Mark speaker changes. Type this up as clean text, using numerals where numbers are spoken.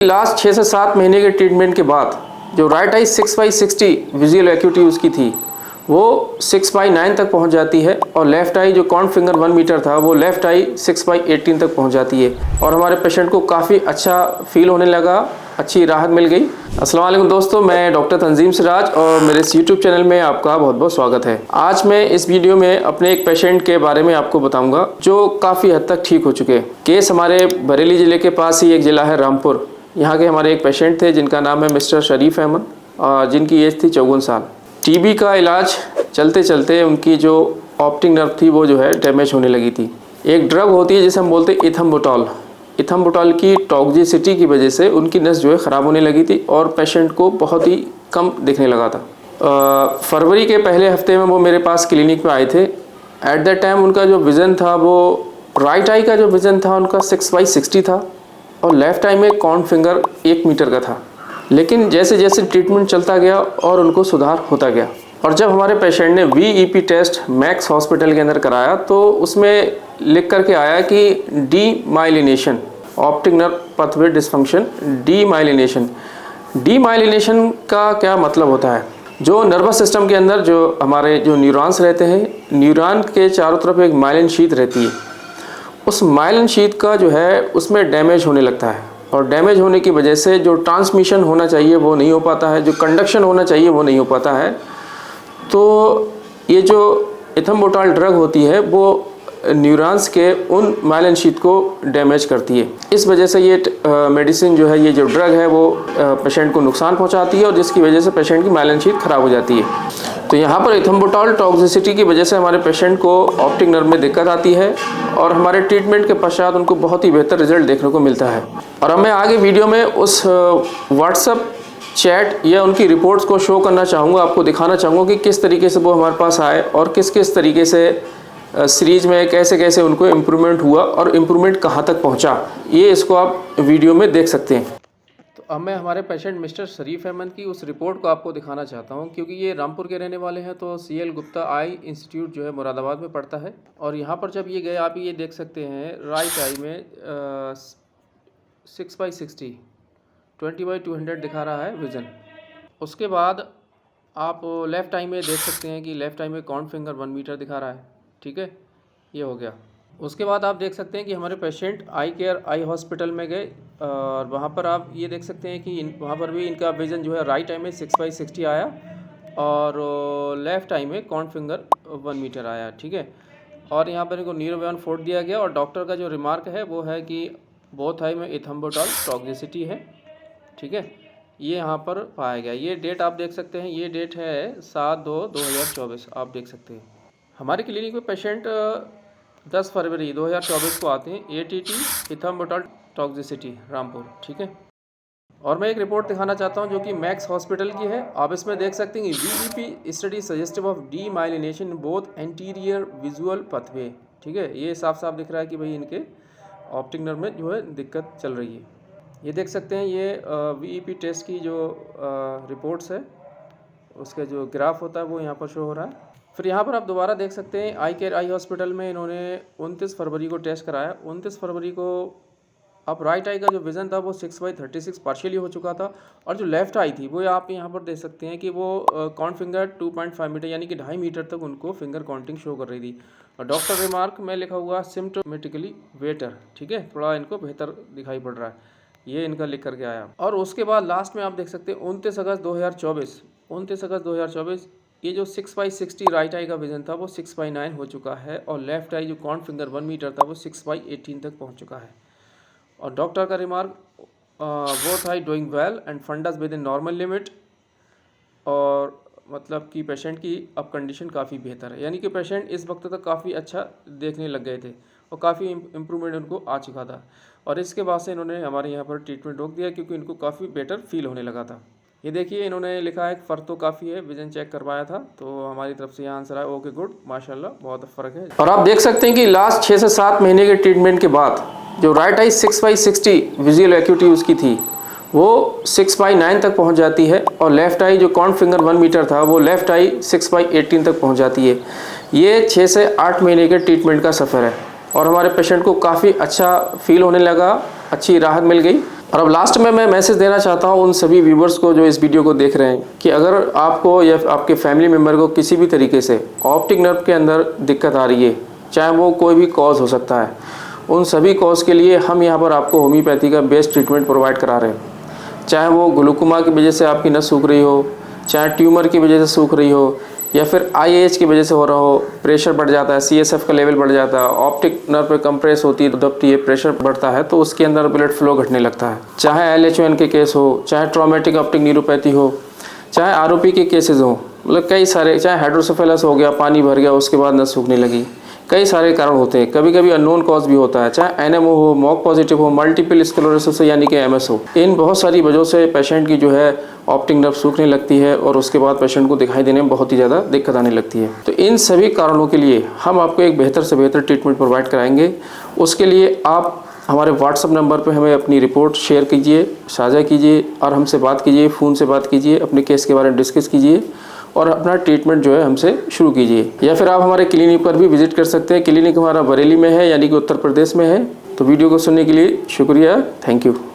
Speaker 1: Last 6 से 7 महीने के ट्रीटमेंट के बाद जो राइट आई 6/60 विजुअल एक्यूटी उसकी थी वो 6/9 तक पहुंच जाती है और लेफ़्ट आई जो कॉर्न फिंगर 1 मीटर था वो लेफ़्ट आई 6/18 तक पहुंच जाती है और हमारे पेशेंट को काफ़ी अच्छा फील होने लगा, अच्छी राहत मिल गई। अस्सलाम वालेकुम दोस्तों, मैं डॉक्टर तंजीम सिराज और मेरे इस यूट्यूब चैनल में आपका बहुत बहुत स्वागत है। आज मैं इस वीडियो में अपने एक पेशेंट के बारे में आपको बताऊंगा जो काफ़ी हद तक ठीक हो चुके हैं। केस हमारे बरेली ज़िले के पास ही एक ज़िला है रामपुर, यहाँ के हमारे एक पेशेंट थे जिनका नाम है मिस्टर शरीफ अहमद और जिनकी एज थी 54 साल। टीबी का इलाज चलते चलते उनकी जो ऑप्टिक नर्व थी वो जो है डैमेज होने लगी थी। एक ड्रग होती है जिसे हम बोलते हैं इथम्बुटॉल। इथम्बुटॉल की टॉक्सिसिटी की वजह से उनकी नस जो है ख़राब होने लगी थी और पेशेंट को बहुत ही कम दिखने लगा था। फरवरी के पहले हफ्ते में वो मेरे पास क्लिनिक में आए थे। एट दैट टाइम उनका जो विज़न था वो राइट आई का जो विज़न था उनका 6/60 था और लेफ़्ट आई में कॉर्न फिंगर 1 मीटर का था। लेकिन जैसे जैसे ट्रीटमेंट चलता गया और उनको सुधार होता गया और जब हमारे पेशेंट ने VEP टेस्ट मैक्स हॉस्पिटल के अंदर कराया तो उसमें लिख करके आया कि demyelination, optic nerve pathway dysfunction, demyelination का क्या मतलब होता है? जो नर्वस सिस्टम के अंदर जो हमारे जो न्यूरॉन्स रहते हैं, न्यूरॉन के चारों तरफ एक माइलिन शीथ रहती है। उस माइलिन शीथ का जो है उसमें डैमेज होने लगता है और डैमेज होने की वजह से जो ट्रांसमिशन होना चाहिए वो नहीं हो पाता है, जो कंडक्शन होना चाहिए वो नहीं हो पाता है। तो ये जो इथम्बुटॉल ड्रग होती है वो न्यूरॉन्स के उन माइलिन शीथ को डैमेज करती है। इस वजह से ये मेडिसिन जो है, ये जो ड्रग है वो पेशेंट को नुकसान पहुंचाती है और जिसकी वजह से पेशेंट की माइलिन शीथ ख़राब हो जाती है। तो यहाँ पर इथम्बुटॉल टॉक्सिसिटी की वजह से हमारे पेशेंट को ऑप्टिक नर्व में दिक्कत आती है और हमारे ट्रीटमेंट के पश्चात उनको बहुत ही बेहतर रिजल्ट देखने को मिलता है। और अब मैं आगे वीडियो में उस व्हाट्सएप चैट या उनकी रिपोर्ट्स को शो करना चाहूँगा, आपको दिखाना चाहूँगा कि किस तरीके से वो हमारे पास आए और किस किस तरीके से सीरीज में कैसे कैसे उनको इम्प्रूवमेंट हुआ और इम्प्रूवमेंट कहाँ तक पहुँचा, ये इसको आप वीडियो में देख सकते हैं। तो अब मैं हमारे पेशेंट मिस्टर शरीफ अहमद की उस रिपोर्ट को आपको दिखाना चाहता हूँ क्योंकि ये रामपुर के रहने वाले हैं। तो CL गुप्ता आई इंस्टीट्यूट जो है मुरादाबाद में पड़ता है और यहाँ पर जब ये गए आप ये देख सकते हैं राइट आई में 6/60 20/200 दिखा रहा है विज़न। उसके बाद आप लेफ़्ट आई में देख सकते हैं कि लेफ़्ट आई में कॉर्न फिंगर 1 मीटर दिखा रहा है। ठीक है, ये हो गया। उसके बाद आप देख सकते हैं कि हमारे पेशेंट आई केयर आई हॉस्पिटल में गए और वहाँ पर आप ये देख सकते हैं कि वहाँ पर भी इनका विज़न जो है राइट आई में 6/60 आया और लेफ़्ट आई में कॉर्न फिंगर 1 मीटर आया। ठीक है, और यहाँ पर इनको न्यूरोबियन फोर्ट दिया गया और डॉक्टर का जो रिमार्क है वो है कि बोथ आई में इथम्बुटॉल टॉक्सिसिटी है। ठीक है, ये यहाँ पर पाया गया। ये डेट आप देख सकते हैं, ये डेट है 7/2/2024 आप देख सकते हैं। हमारे क्लिनिक में पेशेंट 10 फरवरी 2024 को आते हैं। ATT ethambutol toxicity Rampur. ठीक है, और मैं एक रिपोर्ट दिखाना चाहता हूं जो कि मैक्स हॉस्पिटल की है। आप इसमें देख सकते हैं कि VEP study suggestive of demyelination both anterior visual pathway. ठीक है, ये साफ साफ दिख रहा है कि भाई इनके ऑप्टिक नर्व में जो है दिक्कत चल रही है। ये देख सकते हैं ये VEP टेस्ट की जो रिपोर्ट्स है उसका जो ग्राफ होता है वो यहाँ पर शो हो रहा है। फिर यहाँ पर आप दोबारा देख सकते हैं आई केयर आई हॉस्पिटल में इन्होंने 29 फरवरी को टेस्ट कराया। 29 फरवरी को अब राइट आई का जो विज़न था वो 6/36 पार्शियली हो चुका था और जो लेफ़्ट आई थी वो आप यहाँ पर देख सकते हैं कि वो कॉर्न फिंगर 2.5 मीटर यानी कि 2.5 मीटर तक उनको फिंगर काउंटिंग शो कर रही थी। और डॉक्टर रिमार्क में लिखा हुआ सिम्टोमेटिकली बेटर। ठीक है, थोड़ा इनको बेहतर दिखाई पड़ रहा है, ये इनका लिख करके आया। और उसके बाद लास्ट में आप देख सकते हैं 29 अगस्त 2024 ये जो 6/60 राइट आई का विज़न था वो 6/9 हो चुका है और लेफ़्ट आई जो कॉर्न फिंगर 1 मीटर था वो 6/18 तक पहुंच चुका है। और डॉक्टर का remark both I doing well and fundus within normal limit, और मतलब कि पेशेंट की अब कंडीशन काफ़ी बेहतर है, यानी कि पेशेंट इस वक्त तक काफ़ी अच्छा देखने लग गए थे और काफ़ी इम्प्रूवमेंट उनको आ चुका था। और इसके बाद से इन्होंने हमारे यहाँ पर ट्रीटमेंट रोक दिया क्योंकि इनको काफ़ी बेटर फील होने लगा था। ये देखिए इन्होंने लिखा है फ़र्क तो काफ़ी है, विज़न चेक करवाया था तो हमारी तरफ से यहाँ आंसर आया ओके गुड, माशाल्लाह बहुत फ़र्क है। और आप देख सकते हैं कि लास्ट 6 से 7 महीने के ट्रीटमेंट के बाद जो राइट आई 6/60 विजुअल एक्यूटी उसकी थी वो 6/9 तक पहुंच जाती है और लेफ़्ट आई जो कॉर्न फिंगर 1 मीटर था वो लेफ़्ट आई 6/18 तक पहुंच जाती है। ये 6 से 8 महीने के ट्रीटमेंट का सफ़र है और हमारे पेशेंट को काफ़ी अच्छा फील होने लगा, अच्छी राहत मिल गई। और अब लास्ट में मैं मैसेज देना चाहता हूँ उन सभी व्यूवर्स को जो इस वीडियो को देख रहे हैं कि अगर आपको या आपके फैमिली मेम्बर को किसी भी तरीके से ऑप्टिक नर्व के अंदर दिक्कत आ रही है, चाहे वो कोई भी कॉज हो सकता है, उन सभी कॉज के लिए हम यहाँ पर आपको होम्योपैथी का बेस्ट ट्रीटमेंट प्रोवाइड करा रहे हैं। चाहे वो ग्लूकोमा की वजह से आपकी नस सूख रही हो, चाहे ट्यूमर की वजह से सूख रही हो, या फिर IAH की वजह से हो रहा हो, प्रेशर बढ़ जाता है, CSF का लेवल बढ़ जाता है, ऑप्टिक नर्व पे कंप्रेस होती है, दबती है, प्रेशर बढ़ता है तो उसके अंदर ब्लड फ्लो घटने लगता है। चाहे LHON के केस हो, चाहे ट्रॉमेटिक ऑप्टिक न्यूरोपैथी हो, चाहे ROP के केसेस हो, मतलब कई सारे, चाहे हाइड्रोसेफेलस हो गया, पानी भर गया उसके बाद नस सूखने लगी, कई सारे कारण होते हैं। कभी कभी अननोन कॉज भी होता है, चाहे NMO हो, मॉक पॉजिटिव हो, मल्टीपल स्क्लेरोसिस यानी कि MS हो। इन बहुत सारी वजहों से पेशेंट की जो है ऑप्टिक नर्व सूखने लगती है और उसके बाद पेशेंट को दिखाई देने में बहुत ही ज़्यादा दिक्कत आने लगती है। तो इन सभी कारणों के लिए हम आपको एक बेहतर से बेहतर ट्रीटमेंट प्रोवाइड कराएंगे। उसके लिए आप हमारे व्हाट्सअप नंबर पर हमें अपनी रिपोर्ट शेयर कीजिए, साझा कीजिए और हमसे बात कीजिए, फ़ोन से बात कीजिए, अपने केस के बारे में डिस्कस कीजिए और अपना ट्रीटमेंट जो है हमसे शुरू कीजिए। या फिर आप हमारे क्लिनिक पर भी विजिट कर सकते हैं। क्लिनिक हमारा बरेली में है, यानी कि उत्तर प्रदेश में है। तो वीडियो को सुनने के लिए शुक्रिया, थैंक यू।